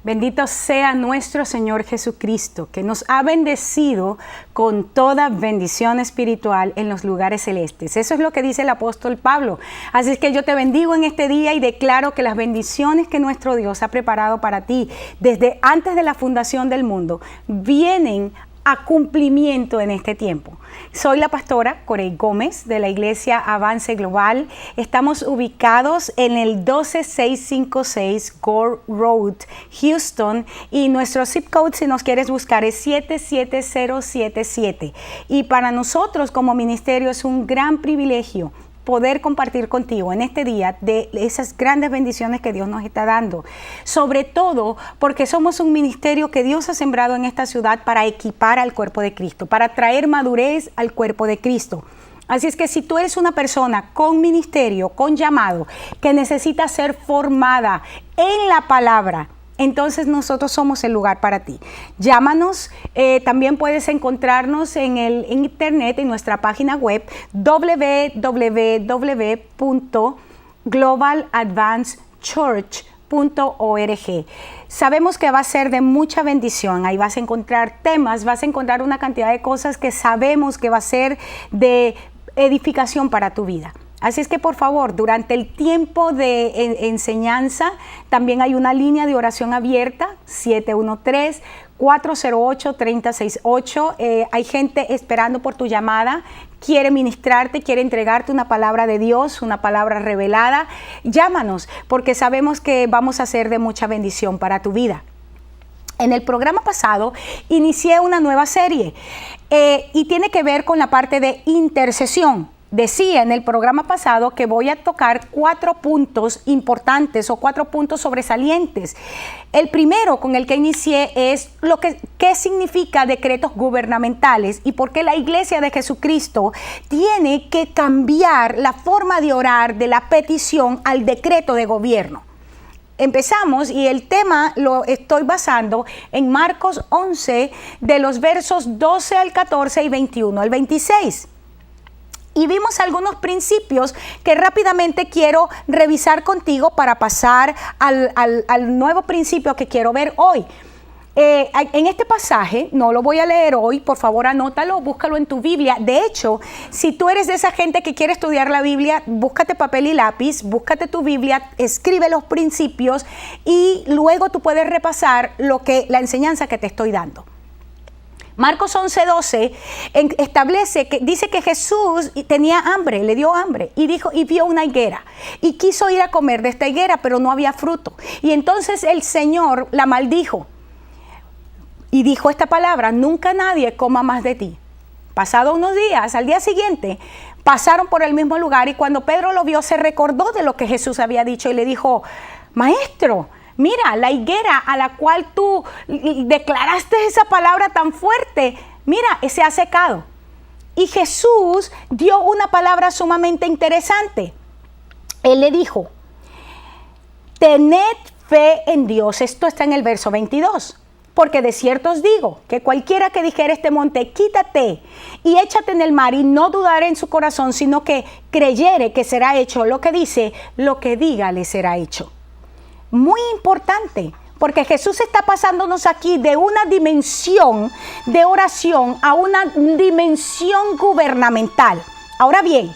Bendito sea nuestro Señor Jesucristo, que nos ha bendecido con toda bendición espiritual en los lugares celestes. Eso es lo que dice el apóstol Pablo. Así es que yo te bendigo en este día y declaro que las bendiciones que nuestro Dios ha preparado para ti desde antes de la fundación del mundo vienen a cumplimiento en este tiempo. Soy la pastora Corey Gómez de la Iglesia Avance Global. Estamos ubicados en el 12656 Gore Road, Houston, y nuestro zip code, si nos quieres buscar, es 77077. Y para nosotros como ministerio es un gran privilegio poder compartir contigo en este día de esas grandes bendiciones que Dios nos está dando. Sobre todo porque somos un ministerio que Dios ha sembrado en esta ciudad para equipar al cuerpo de Cristo, para traer madurez al cuerpo de Cristo. Así es que si tú eres una persona con ministerio, con llamado, que necesita ser formada en la palabra, entonces nosotros somos el lugar para ti. Llámanos, también puedes encontrarnos en el internet, en nuestra página web www.globaladvancedchurch.org. Sabemos que va a ser de mucha bendición. Ahí vas a encontrar temas, vas a encontrar una cantidad de cosas que sabemos que va a ser de edificación para tu vida. Así es que por favor, durante el tiempo de enseñanza, también hay una línea de oración abierta, 713-408-3068. Hay gente esperando por tu llamada, quiere ministrarte, quiere entregarte una palabra de Dios, una palabra revelada. Llámanos, porque sabemos que vamos a ser de mucha bendición para tu vida. En el programa pasado inicié una nueva serie y tiene que ver con la parte de intercesión. Decía en el programa pasado que voy a tocar 4 puntos importantes o 4 puntos sobresalientes. El primero con el que inicié es qué significa decretos gubernamentales y por qué la Iglesia de Jesucristo tiene que cambiar la forma de orar de la petición al decreto de gobierno. Empezamos y el tema lo estoy basando en Marcos 11 de los versos 12 al 14 y 21 al 26. Y vimos algunos principios que rápidamente quiero revisar contigo para pasar al nuevo principio que quiero ver hoy. En este pasaje, no lo voy a leer hoy, por favor anótalo, búscalo en tu Biblia. De hecho, si tú eres de esa gente que quiere estudiar la Biblia, búscate papel y lápiz, búscate tu Biblia, escribe los principios y luego tú puedes repasar la enseñanza que te estoy dando. Marcos 11:12 establece que dice que Jesús tenía hambre, le dio hambre y vio una higuera y quiso ir a comer de esta higuera, pero no había fruto. Y entonces el Señor la maldijo y dijo esta palabra: nunca nadie coma más de ti. Pasado unos días, al día siguiente, pasaron por el mismo lugar y cuando Pedro lo vio se recordó de lo que Jesús había dicho y le dijo: Maestro, mira, la higuera a la cual tú declaraste esa palabra tan fuerte, mira, se ha secado. Y Jesús dio una palabra sumamente interesante. Él le dijo: tened fe en Dios. Esto está en el verso 22. Porque de cierto os digo que cualquiera que dijere este monte, quítate y échate en el mar, y no dudare en su corazón, sino que creyere que será hecho lo que dice, lo que diga le será hecho. Muy importante, porque Jesús está pasándonos aquí de una dimensión de oración a una dimensión gubernamental. Ahora bien,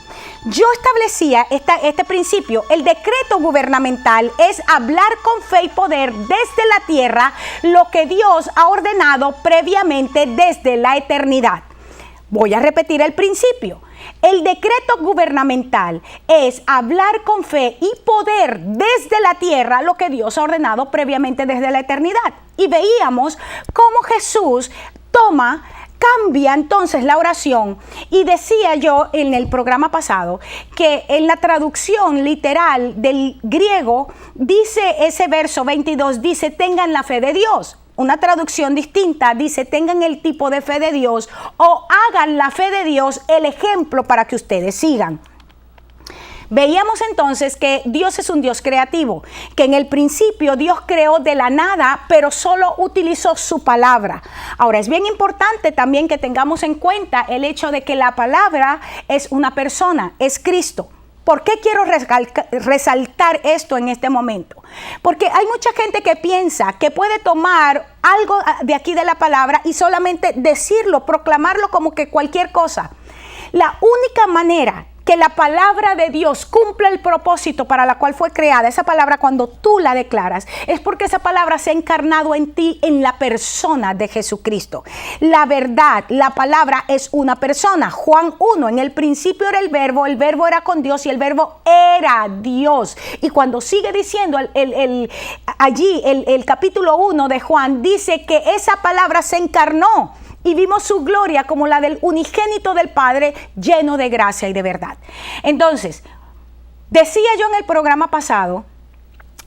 yo establecía este principio. El decreto gubernamental es hablar con fe y poder desde la tierra lo que Dios ha ordenado previamente desde la eternidad. Voy a repetir el principio. El decreto gubernamental es hablar con fe y poder desde la tierra lo que Dios ha ordenado previamente desde la eternidad. Y veíamos cómo Jesús cambia entonces la oración, y decía yo en el programa pasado que en la traducción literal del griego dice ese verso 22, dice tengan la fe de Dios. Una traducción distinta dice tengan el tipo de fe de Dios o hagan la fe de Dios el ejemplo para que ustedes sigan. Veíamos entonces que Dios es un Dios creativo, que en el principio Dios creó de la nada, pero solo utilizó su palabra. Ahora, es bien importante también que tengamos en cuenta el hecho de que la palabra es una persona, es Cristo. ¿Por qué quiero resaltar esto en este momento? Porque hay mucha gente que piensa que puede tomar algo de aquí de la palabra y solamente decirlo, proclamarlo como que cualquier cosa. La única manera que la palabra de Dios cumpla el propósito para la cual fue creada, esa palabra cuando tú la declaras, es porque esa palabra se ha encarnado en ti, en la persona de Jesucristo. La verdad, la palabra es una persona. Juan 1, en el principio era el verbo era con Dios y el verbo era Dios. Y cuando sigue diciendo allí el capítulo 1 de Juan, dice que esa palabra se encarnó. Y vimos su gloria como la del unigénito del Padre, lleno de gracia y de verdad. Entonces, decía yo en el programa pasado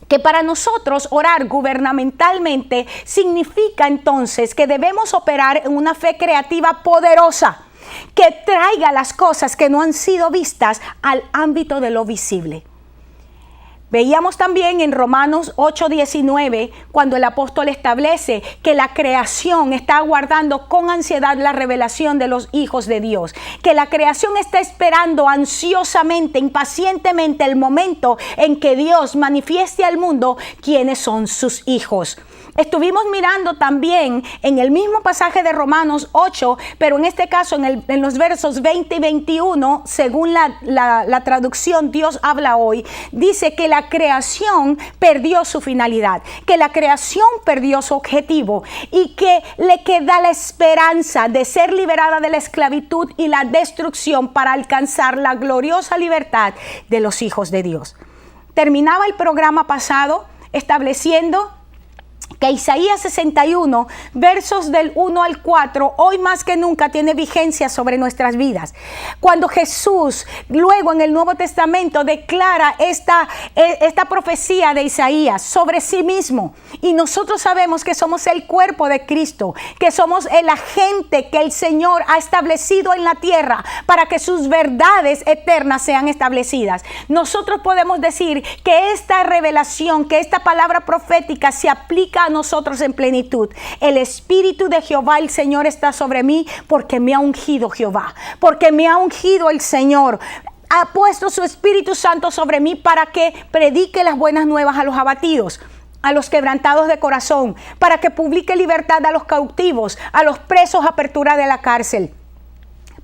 que para nosotros orar gubernamentalmente significa entonces que debemos operar en una fe creativa poderosa que traiga las cosas que no han sido vistas al ámbito de lo visible. Veíamos también en Romanos 8:19, cuando el apóstol establece que la creación está aguardando con ansiedad la revelación de los hijos de Dios, que la creación está esperando ansiosamente, impacientemente el momento en que Dios manifieste al mundo quiénes son sus hijos. Estuvimos mirando también en el mismo pasaje de Romanos 8, pero en este caso en los versos 20 y 21, según la traducción Dios habla hoy, dice que la creación perdió su finalidad, que la creación perdió su objetivo y que le queda la esperanza de ser liberada de la esclavitud y la destrucción para alcanzar la gloriosa libertad de los hijos de Dios. Terminaba el programa pasado estableciendo que Isaías 61, versos del 1 al 4, hoy más que nunca tiene vigencia sobre nuestras vidas. Cuando Jesús, luego en el Nuevo Testamento, declara esta profecía de Isaías sobre sí mismo. Y nosotros sabemos que somos el cuerpo de Cristo, que somos el agente que el Señor ha establecido en la tierra para que sus verdades eternas sean establecidas. Nosotros podemos decir que esta revelación, que esta palabra profética se aplica a nosotros en plenitud. El Espíritu de Jehová, el Señor, está sobre mí porque me ha ungido Jehová, porque me ha ungido el Señor. Ha puesto su Espíritu Santo sobre mí para que predique las buenas nuevas a los abatidos, a los quebrantados de corazón, para que publique libertad a los cautivos, a los presos, apertura de la cárcel,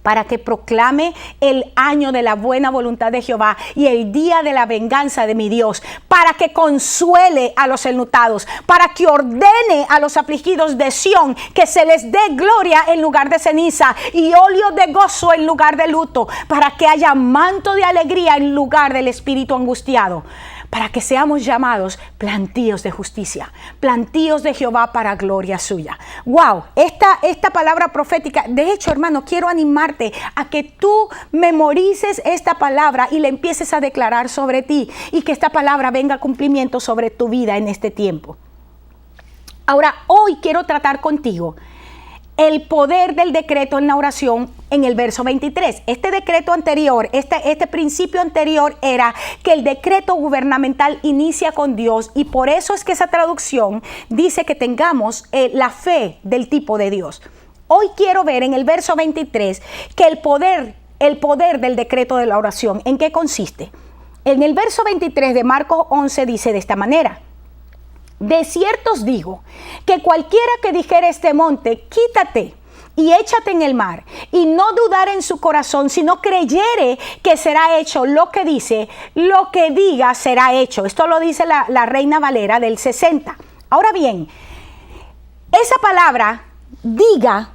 para que proclame el año de la buena voluntad de Jehová y el día de la venganza de mi Dios, para que consuele a los enlutados, para que ordene a los afligidos de Sión que se les dé gloria en lugar de ceniza y óleo de gozo en lugar de luto, para que haya manto de alegría en lugar del espíritu angustiado, para que seamos llamados plantíos de justicia, plantíos de Jehová para gloria suya. ¡Wow! Esta palabra profética, de hecho, hermano, quiero animarte a que tú memorices esta palabra y la empieces a declarar sobre ti y que esta palabra venga a cumplimiento sobre tu vida en este tiempo. Ahora, hoy quiero tratar contigo el poder del decreto en la oración en el verso 23. Este decreto anterior, este principio anterior era que el decreto gubernamental inicia con Dios y por eso es que esa traducción dice que tengamos la fe del tipo de Dios. Hoy quiero ver en el verso 23 que el poder del decreto de la oración, ¿en qué consiste? En el verso 23 de Marcos 11 dice de esta manera: de cierto os digo que cualquiera que dijere este monte, quítate y échate en el mar, y no dudar en su corazón, sino creyere que será hecho lo que dice, lo que diga será hecho. Esto lo dice la Reina Valera del 60. Ahora bien, esa palabra diga,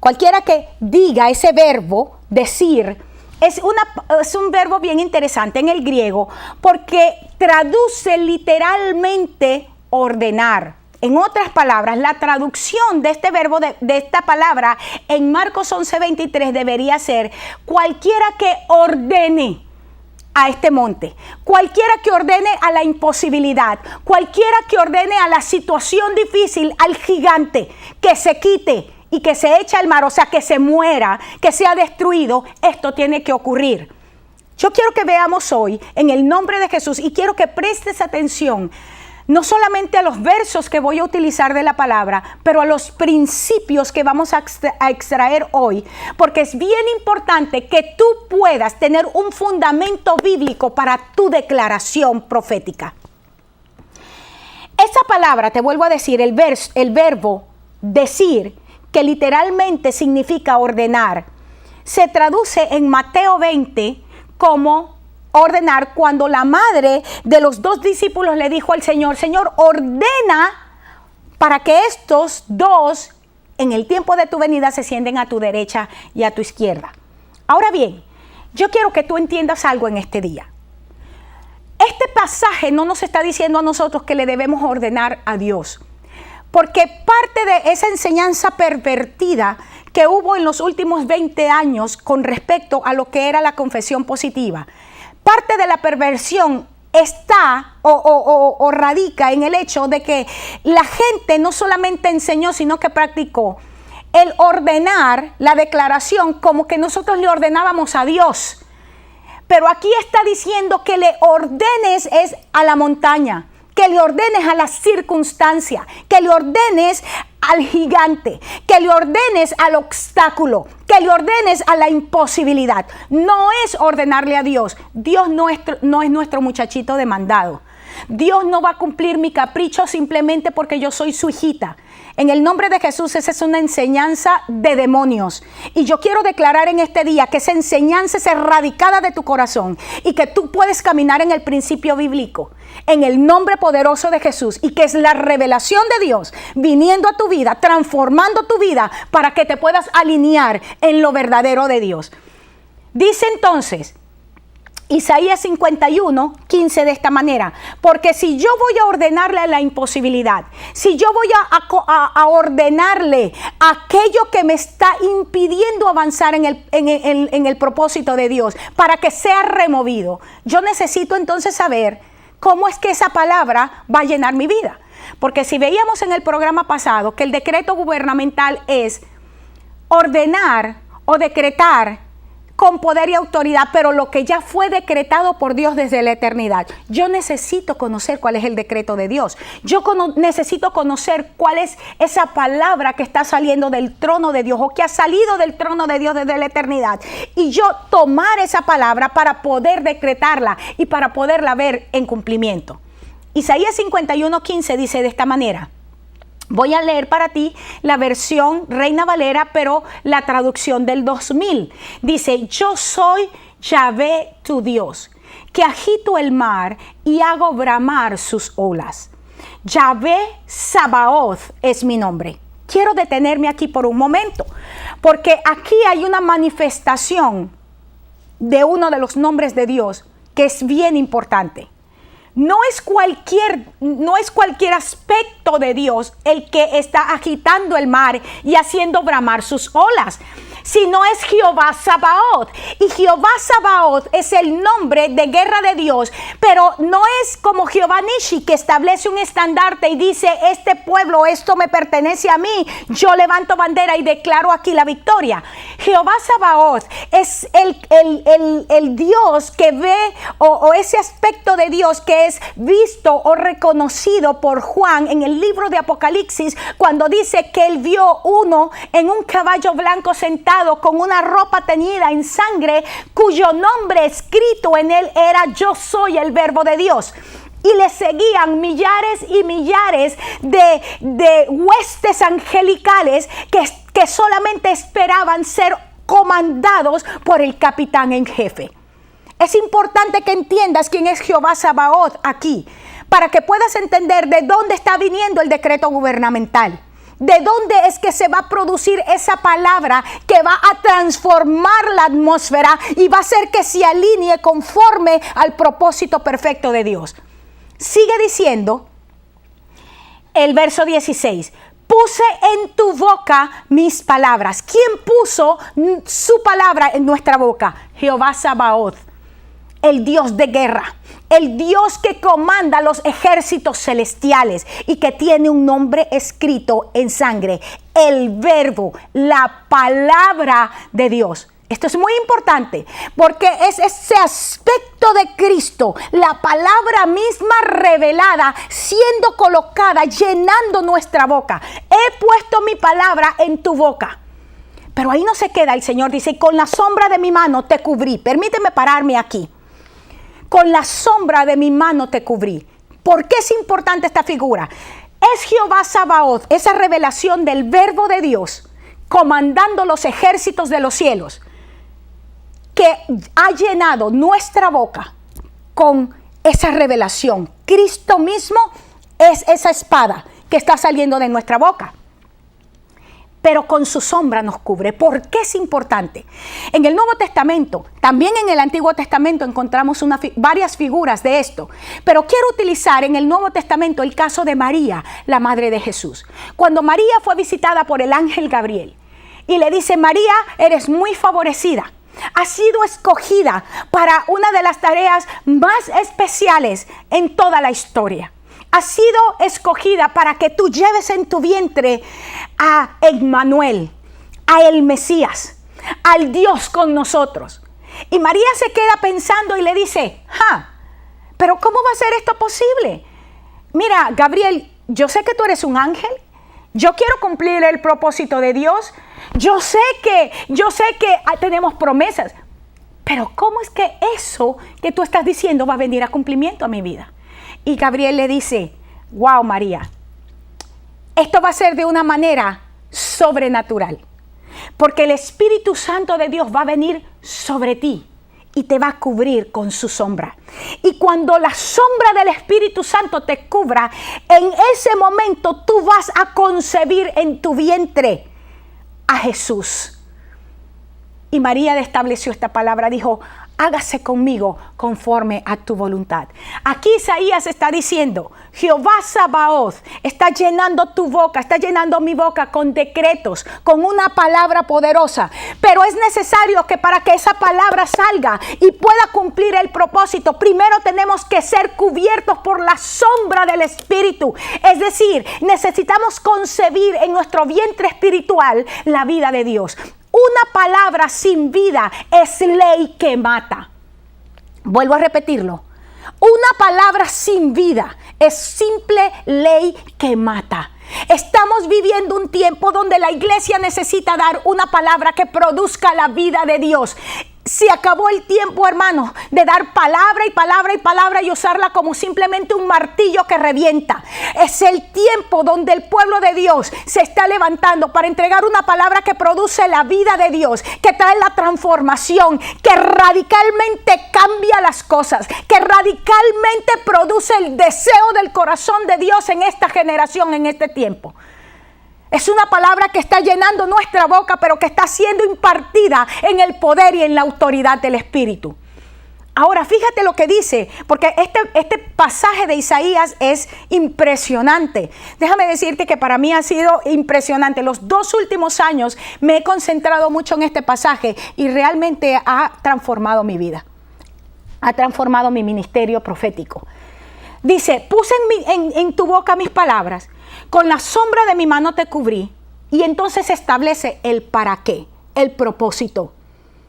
cualquiera que diga, ese verbo, decir, es un verbo bien interesante en el griego porque traduce literalmente ordenar. En otras palabras, la traducción de este verbo, de esta palabra en Marcos 11:23 debería ser cualquiera que ordene a este monte, cualquiera que ordene a la imposibilidad, cualquiera que ordene a la situación difícil, al gigante, que se quite y que se eche al mar, o sea, que se muera, que sea destruido. Esto tiene que ocurrir. Yo quiero que veamos hoy en el nombre de Jesús y quiero que prestes atención. no solamente a los versos que voy a utilizar de la palabra, pero a los principios que vamos a extraer hoy, porque es bien importante que tú puedas tener un fundamento bíblico para tu declaración profética. Esa palabra, te vuelvo a decir, el verbo decir, que literalmente significa ordenar, se traduce en Mateo 20 como ordenar, cuando la madre de los 2 discípulos le dijo al Señor: Señor, ordena para que estos 2 en el tiempo de tu venida se sienten a tu derecha y a tu izquierda. Ahora bien, yo quiero que tú entiendas algo en este día. Este pasaje no nos está diciendo a nosotros que le debemos ordenar a Dios, porque parte de esa enseñanza pervertida que hubo en los últimos 20 años con respecto a lo que era la confesión positiva, parte de la perversión está o radica en el hecho de que la gente no solamente enseñó, sino que practicó el ordenar la declaración como que nosotros le ordenábamos a Dios. Pero aquí está diciendo que le ordenes es a la montaña, que le ordenes a la circunstancia, que le ordenes al gigante, que le ordenes al obstáculo, que le ordenes a la imposibilidad. No es ordenarle a Dios. Dios no es nuestro muchachito demandado. Dios no va a cumplir mi capricho simplemente porque yo soy su hijita. En el nombre de Jesús, esa es una enseñanza de demonios. Y yo quiero declarar en este día que esa enseñanza es erradicada de tu corazón y que tú puedes caminar en el principio bíblico, en el nombre poderoso de Jesús, y que es la revelación de Dios viniendo a tu vida, transformando tu vida para que te puedas alinear en lo verdadero de Dios. Dice entonces Isaías 51, 15 de esta manera: porque si yo voy a ordenarle la imposibilidad, si yo voy a ordenarle aquello que me está impidiendo avanzar en el propósito de Dios para que sea removido, yo necesito entonces saber cómo es que esa palabra va a llenar mi vida. Porque si veíamos en el programa pasado que el decreto gubernamental es ordenar o decretar con poder y autoridad, pero lo que ya fue decretado por Dios desde la eternidad. Yo necesito conocer cuál es el decreto de Dios. Yo necesito conocer cuál es esa palabra que está saliendo del trono de Dios o que ha salido del trono de Dios desde la eternidad. Y yo tomar esa palabra para poder decretarla y para poderla ver en cumplimiento. Isaías 51, 15 dice de esta manera. Voy a leer para ti la versión Reina Valera, pero la traducción del 2000. Dice: yo soy Yahvé tu Dios, que agito el mar y hago bramar sus olas. Yahvé Sabaoth es mi nombre. Quiero detenerme aquí por un momento, porque aquí hay una manifestación de uno de los nombres de Dios que es bien importante. No es cualquier aspecto de Dios el que está agitando el mar y haciendo bramar sus olas, sino es Jehová Sabaoth. Y Jehová Sabaoth es el nombre de guerra de Dios, pero no es como Jehová Nishi, que establece un estandarte y dice: este pueblo, esto me pertenece a mí, yo levanto bandera y declaro aquí la victoria. Jehová Sabaoth es el Dios que ve, o ese aspecto de Dios que es visto o reconocido por Juan en el libro de Apocalipsis, cuando dice que él vio uno en un caballo blanco sentado con una ropa teñida en sangre, cuyo nombre escrito en él era: yo soy el Verbo de Dios. Y le seguían millares y millares de huestes angelicales que solamente esperaban ser comandados por el capitán en jefe. Es importante que entiendas quién es Jehová Sabaoth aquí, para que puedas entender de dónde está viniendo el decreto gubernamental. ¿De dónde es que se va a producir esa palabra que va a transformar la atmósfera y va a hacer que se alinee conforme al propósito perfecto de Dios? Sigue diciendo el verso 16. Puse en tu boca mis palabras. ¿Quién puso su palabra en nuestra boca? Jehová Sabaoth, el Dios de guerra, el Dios que comanda los ejércitos celestiales y que tiene un nombre escrito en sangre: el Verbo, la palabra de Dios. Esto es muy importante porque es ese aspecto de Cristo, la palabra misma revelada, siendo colocada, llenando nuestra boca. He puesto mi palabra en tu boca. Pero ahí no se queda. El Señor dice, con la sombra de mi mano te cubrí. Permíteme pararme aquí. Con la sombra de mi mano te cubrí. ¿Por qué es importante esta figura? Es Jehová Sabaoth, esa revelación del verbo de Dios, comandando los ejércitos de los cielos, que ha llenado nuestra boca con esa revelación. Cristo mismo es esa espada que está saliendo de nuestra boca, pero con su sombra nos cubre. ¿Por qué es importante? En el Nuevo Testamento, también en el Antiguo Testamento encontramos varias figuras de esto, pero quiero utilizar en el Nuevo Testamento el caso de María, la madre de Jesús. Cuando María fue visitada por el ángel Gabriel y le dice, María, eres muy favorecida. Has sido escogida para una de las tareas más especiales en toda la historia. Has sido escogida para que tú lleves en tu vientre a Emmanuel, a el Mesías, al Dios con nosotros. Y María se queda pensando y le dice, pero ¿cómo va a ser esto posible? Mira, Gabriel, yo sé que tú eres un ángel. Yo quiero cumplir el propósito de Dios. Yo sé que tenemos promesas, pero ¿cómo es que eso que tú estás diciendo va a venir a cumplimiento a mi vida? Y Gabriel le dice, wow, María, esto va a ser de una manera sobrenatural, porque el Espíritu Santo de Dios va a venir sobre ti y te va a cubrir con su sombra. Y cuando la sombra del Espíritu Santo te cubra, en ese momento tú vas a concebir en tu vientre a Jesús. Y María estableció esta palabra, dijo, hágase conmigo conforme a tu voluntad. Aquí Isaías está diciendo, Jehová Sabaoth está llenando tu boca, está llenando mi boca con decretos, con una palabra poderosa. Pero es necesario que para que esa palabra salga y pueda cumplir el propósito, primero tenemos que ser cubiertos por la sombra del Espíritu. Es decir, necesitamos concebir en nuestro vientre espiritual la vida de Dios. Una palabra sin vida es ley que mata. Vuelvo a repetirlo. Una palabra sin vida es simple ley que mata. Estamos viviendo un tiempo donde la iglesia necesita dar una palabra que produzca la vida de Dios. Se acabó el tiempo, hermanos, de dar palabra y palabra y palabra y usarla como simplemente un martillo que revienta. Es el tiempo donde el pueblo de Dios se está levantando para entregar una palabra que produce la vida de Dios, que trae la transformación, que radicalmente cambia las cosas, que radicalmente produce el deseo del corazón de Dios en esta generación, en este tiempo. Es una palabra que está llenando nuestra boca, pero que está siendo impartida en el poder y en la autoridad del Espíritu. Ahora, fíjate lo que dice, porque este pasaje de Isaías es impresionante. Déjame decirte que para mí ha sido impresionante. Los 2 últimos años me he concentrado mucho en este pasaje y realmente ha transformado mi vida. Ha transformado mi ministerio profético. Dice, puse en tu boca mis palabras, con la sombra de mi mano te cubrí. Y entonces establece el para qué, el propósito.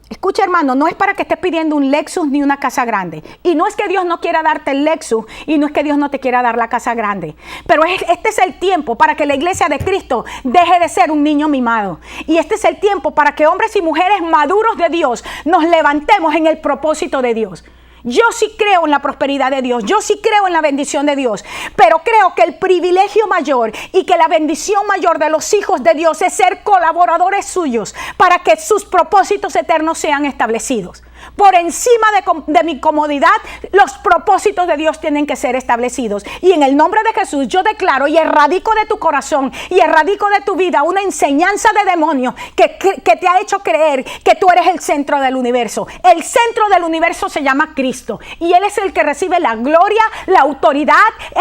Escucha, hermano, no es para que estés pidiendo un Lexus ni una casa grande. Y no es que Dios no quiera darte el Lexus y no es que Dios no te quiera dar la casa grande. Pero este es el tiempo para que la iglesia de Cristo deje de ser un niño mimado. Y este es el tiempo para que hombres y mujeres maduros de Dios nos levantemos en el propósito de Dios. Yo sí creo en la prosperidad de Dios, yo sí creo en la bendición de Dios, pero creo que el privilegio mayor y que la bendición mayor de los hijos de Dios es ser colaboradores suyos para que sus propósitos eternos sean establecidos. Por encima de mi comodidad, los propósitos de Dios tienen que ser establecidos. Y en el nombre de Jesús yo declaro y erradico de tu corazón y erradico de tu vida una enseñanza de demonio que te ha hecho creer que tú eres el centro del universo. El centro del universo se llama Cristo y Él es el que recibe la gloria, la autoridad,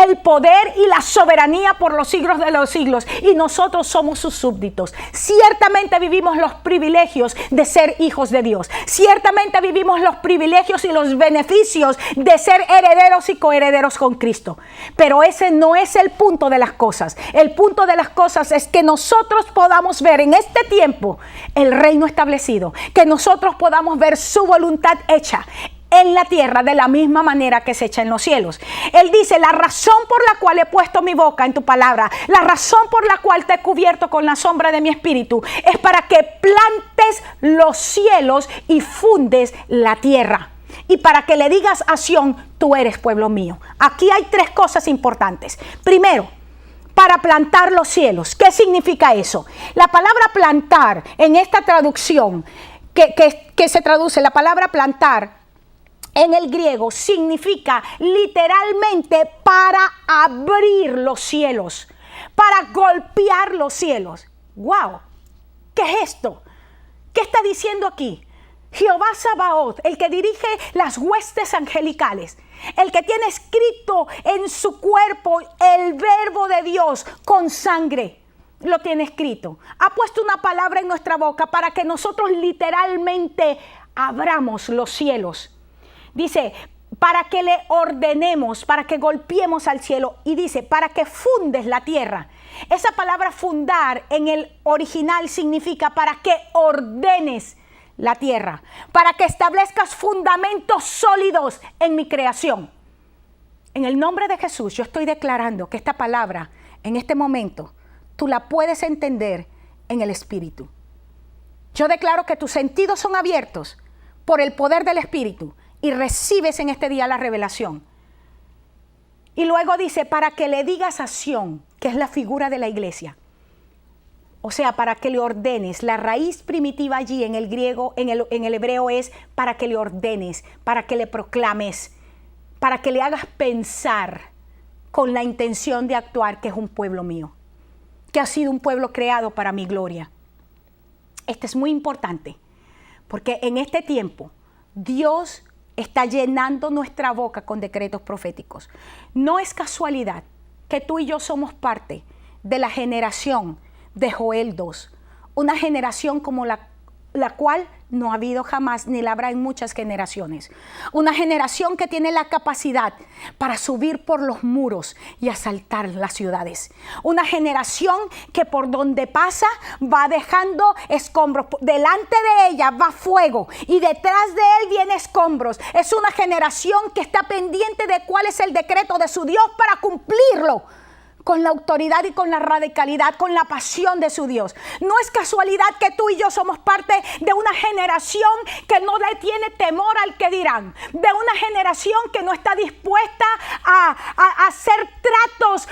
el poder y la soberanía por los siglos de los siglos. Y nosotros somos sus súbditos. Ciertamente vivimos los privilegios de ser hijos de Dios. Ciertamente vivimos recibimos los privilegios y los beneficios de ser herederos y coherederos con Cristo. Pero ese no es el punto de las cosas. El punto de las cosas es que nosotros podamos ver en este tiempo el reino establecido, que nosotros podamos ver su voluntad hecha en la tierra de la misma manera que se echa en los cielos. Él dice: la razón por la cual he puesto mi boca en tu palabra, la razón por la cual te he cubierto con la sombra de mi espíritu, es para que plantes los cielos y fundes la tierra. Y para que le digas a Sión: tú eres pueblo mío. Aquí hay tres cosas importantes. Primero, para plantar los cielos. ¿Qué significa eso? La palabra plantar en esta traducción que se traduce, la palabra plantar en el griego significa literalmente para abrir los cielos, para golpear los cielos. ¡Wow! ¿Qué es esto? ¿Qué está diciendo aquí? Jehová Sabaoth, el que dirige las huestes angelicales, el que tiene escrito en su cuerpo el verbo de Dios con sangre, lo tiene escrito. Ha puesto una palabra en nuestra boca para que nosotros literalmente abramos los cielos. Dice, para que le ordenemos, para que golpeemos al cielo. Y dice, para que fundes la tierra. Esa palabra fundar en el original significa para que ordenes la tierra, para que establezcas fundamentos sólidos en mi creación. En el nombre de Jesús, yo estoy declarando que esta palabra, en este momento, tú la puedes entender en el Espíritu. Yo declaro que tus sentidos son abiertos por el poder del Espíritu y recibes en este día la revelación. Y luego dice, para que le digas a Sión, que es la figura de la iglesia. O sea, para que le ordenes. La raíz primitiva allí en el griego, en el hebreo es para que le ordenes, para que le proclames, para que le hagas pensar con la intención de actuar, que es un pueblo mío, que ha sido un pueblo creado para mi gloria. Esto es muy importante, porque en este tiempo Dios está llenando nuestra boca con decretos proféticos. No es casualidad que tú y yo somos parte de la generación de Joel 2, una generación como la cual no ha habido jamás ni la habrá en muchas generaciones. Una generación que tiene la capacidad para subir por los muros y asaltar las ciudades. Una generación que por donde pasa va dejando escombros. Delante de ella va fuego y detrás de él viene escombros. Es una generación que está pendiente de cuál es el decreto de su Dios para cumplirlo, con la autoridad y con la radicalidad, con la pasión de su Dios. No es casualidad que tú y yo somos parte de una generación que no le tiene temor al que dirán, de una generación que no está dispuesta a hacer tratos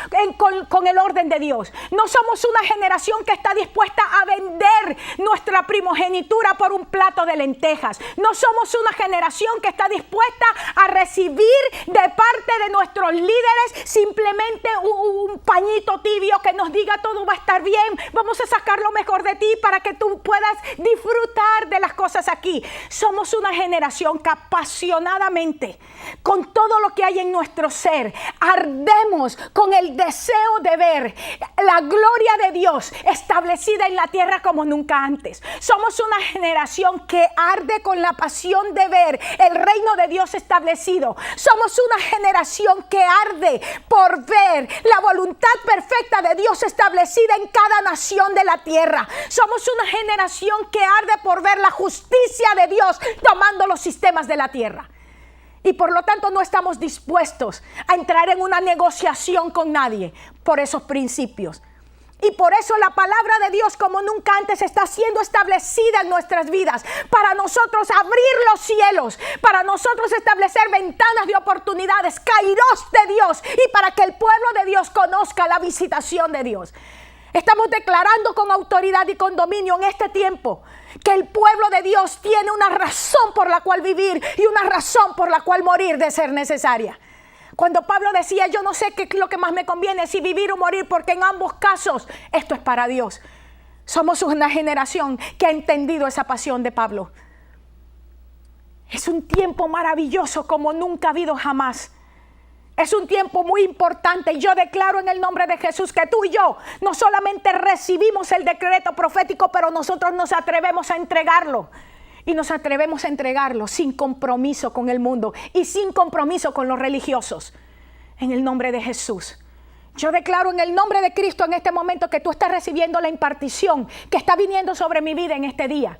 con el orden de Dios. No somos una generación que está dispuesta a vender nuestra primogenitura por un plato de lentejas. No somos una generación que está dispuesta a recibir de parte de nuestros líderes simplemente un pañito tibio que nos diga todo va a estar bien, vamos a sacar lo mejor de ti para que tú puedas disfrutar de las cosas aquí. Somos una generación que apasionadamente, con todo lo que hay en nuestro ser, ardemos con el deseo de ver la gloria de Dios establecida en la tierra como nunca antes. Somos una generación que arde con la pasión de ver el reino de Dios establecido. Somos una generación que arde por ver la voluntad perfecta de Dios establecida en cada nación de la tierra. Somos una generación que arde por ver la justicia de Dios tomando los sistemas de la tierra. Y por lo tanto no estamos dispuestos a entrar en una negociación con nadie por esos principios. Y por eso la palabra de Dios como nunca antes está siendo establecida en nuestras vidas. Para nosotros abrir los cielos, para nosotros establecer ventanas de oportunidades, kairos de Dios, y para que el pueblo de Dios conozca la visitación de Dios. Estamos declarando con autoridad y con dominio en este tiempo que el pueblo de Dios tiene una razón por la cual vivir y una razón por la cual morir de ser necesaria. Cuando Pablo decía, yo no sé qué es lo que más me conviene, si vivir o morir, porque en ambos casos esto es para Dios. Somos una generación que ha entendido esa pasión de Pablo. Es un tiempo maravilloso como nunca ha habido jamás. Es un tiempo muy importante y yo declaro en el nombre de Jesús que tú y yo no solamente recibimos el decreto profético, pero nosotros nos atrevemos a entregarlo. y nos atrevemos a entregarlo sin compromiso con el mundo y sin compromiso con los religiosos. En el nombre de Jesús. Yo declaro en el nombre de Cristo en este momento que tú estás recibiendo la impartición que está viniendo sobre mi vida en este día.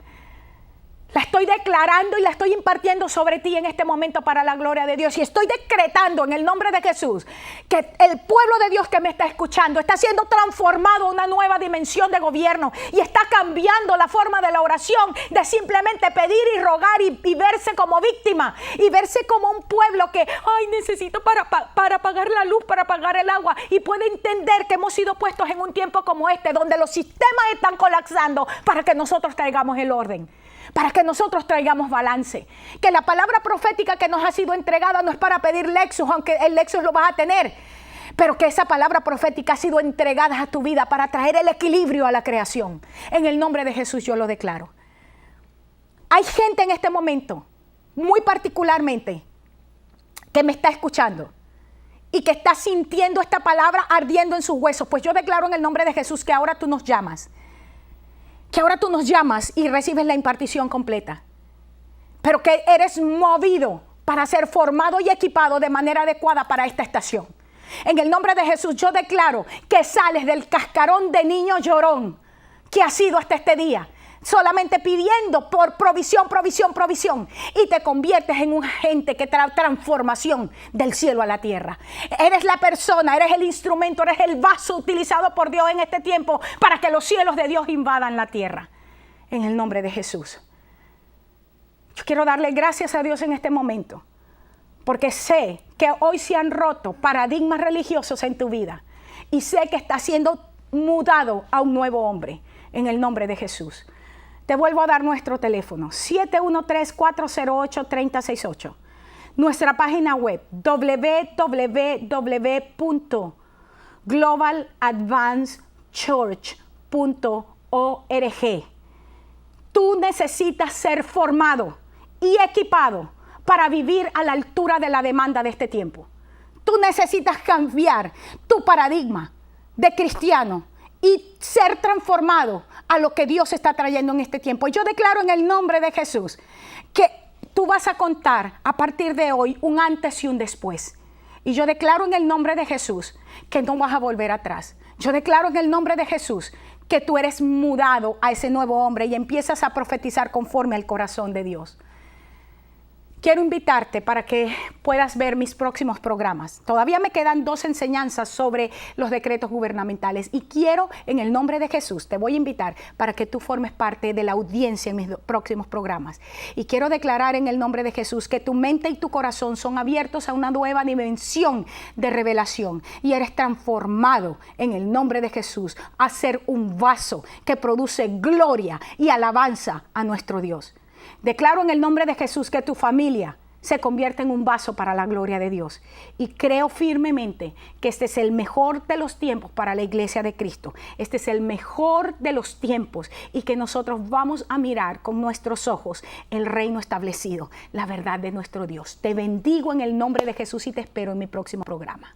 La estoy declarando y la estoy impartiendo sobre ti en este momento para la gloria de Dios. Y estoy decretando en el nombre de Jesús que el pueblo de Dios que me está escuchando está siendo transformado a una nueva dimensión de gobierno y está cambiando la forma de la oración, de simplemente pedir y rogar y verse como víctima y verse como un pueblo que, ay, necesito para pagar la luz, para pagar el agua, y puede entender que hemos sido puestos en un tiempo como este, donde los sistemas están colapsando para que nosotros traigamos el orden. Para que nosotros traigamos balance. Que la palabra profética que nos ha sido entregada no es para pedir Lexus, aunque el Lexus lo vas a tener. Pero que esa palabra profética ha sido entregada a tu vida para traer el equilibrio a la creación. En el nombre de Jesús yo lo declaro. Hay gente en este momento, muy particularmente, que me está escuchando y que está sintiendo esta palabra ardiendo en sus huesos. Pues yo declaro en el nombre de Jesús que ahora tú nos llamas. Que ahora tú nos llamas y recibes la impartición completa. Pero que eres movido para ser formado y equipado de manera adecuada para esta estación. En el nombre de Jesús yo declaro que sales del cascarón de niño llorón que has sido hasta este día. Solamente pidiendo por provisión, provisión, provisión. Y te conviertes en un agente que trae transformación del cielo a la tierra. Eres la persona, eres el instrumento, eres el vaso utilizado por Dios en este tiempo para que los cielos de Dios invadan la tierra. En el nombre de Jesús. Yo quiero darle gracias a Dios en este momento. Porque sé que hoy se han roto paradigmas religiosos en tu vida. Y sé que estás siendo mudado a un nuevo hombre. En el nombre de Jesús. Te vuelvo a dar nuestro teléfono, 713-408-3068. Nuestra página web, www.globaladvancedchurch.org. Tú necesitas ser formado y equipado para vivir a la altura de la demanda de este tiempo. Tú necesitas cambiar tu paradigma de cristiano y ser transformado a lo que Dios está trayendo en este tiempo. Yo declaro en el nombre de Jesús que tú vas a contar a partir de hoy un antes y un después. Y yo declaro en el nombre de Jesús que no vas a volver atrás. Yo declaro en el nombre de Jesús que tú eres mudado a ese nuevo hombre y empiezas a profetizar conforme al corazón de Dios. Quiero invitarte para que puedas ver mis próximos programas. Todavía me quedan 2 enseñanzas sobre los decretos gubernamentales y quiero, en el nombre de Jesús, te voy a invitar para que tú formes parte de la audiencia en mis próximos programas. Y quiero declarar en el nombre de Jesús que tu mente y tu corazón son abiertos a una nueva dimensión de revelación y eres transformado en el nombre de Jesús a ser un vaso que produce gloria y alabanza a nuestro Dios. Declaro en el nombre de Jesús que tu familia se convierte en un vaso para la gloria de Dios. Y creo firmemente que este es el mejor de los tiempos para la iglesia de Cristo. Este es el mejor de los tiempos y que nosotros vamos a mirar con nuestros ojos el reino establecido, la verdad de nuestro Dios. Te bendigo en el nombre de Jesús y te espero en mi próximo programa.